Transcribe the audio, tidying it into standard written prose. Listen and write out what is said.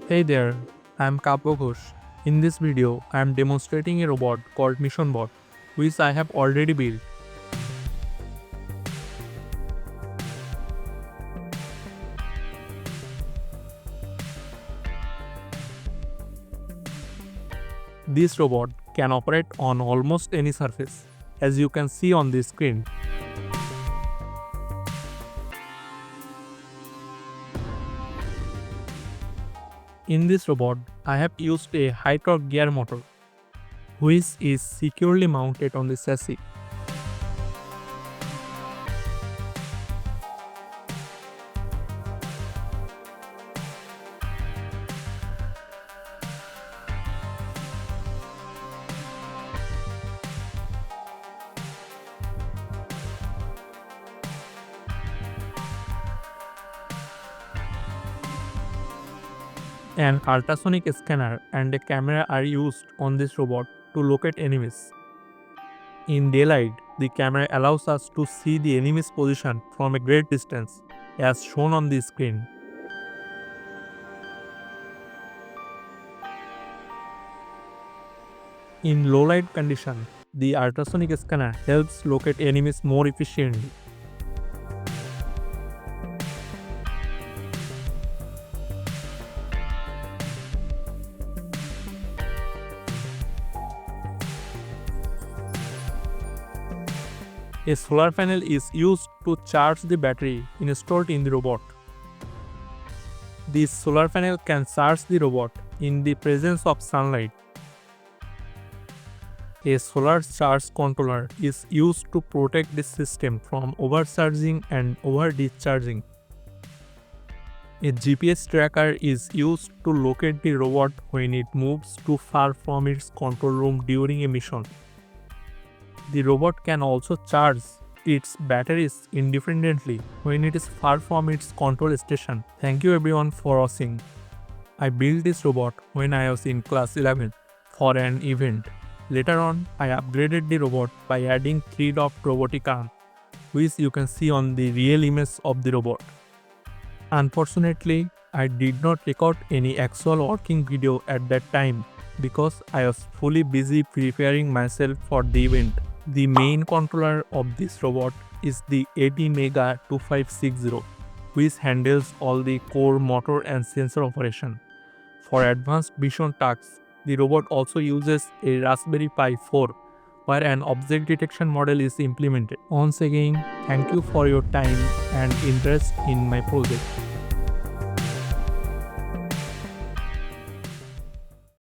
Hey there, I'm Kapo Ghosh. In this video, I'm demonstrating a robot called MissionBot, which I have already built. This robot can operate on almost any surface, as you can see on the screen. In this robot, I have used a high-torque gear motor, which is securely mounted on the chassis. An ultrasonic scanner and a camera are used on this robot to locate enemies. In daylight, the camera allows us to see the enemy's position from a great distance, as shown on the screen. In low light condition, the ultrasonic scanner helps locate enemies more efficiently. A solar panel is used to charge the battery installed in the robot. This solar panel can charge the robot in the presence of sunlight. A solar charge controller is used to protect the system from overcharging and over-discharging. A GPS tracker is used to locate the robot when it moves too far from its control room during a mission. The robot can also charge its batteries independently when it is far from its control station. Thank you everyone for watching. I built this robot when I was in class 11 for an event. Later on, I upgraded the robot by adding 3-dot robotic arm, which you can see on the real image of the robot. Unfortunately, I did not record any actual working video at that time because I was fully busy preparing myself for the event. The main controller of this robot is the ATmega 2560, which handles all the core motor and sensor operation. For advanced vision tasks, the robot also uses a Raspberry Pi 4, where an object detection model is implemented. Once again, thank you for your time and interest in my project.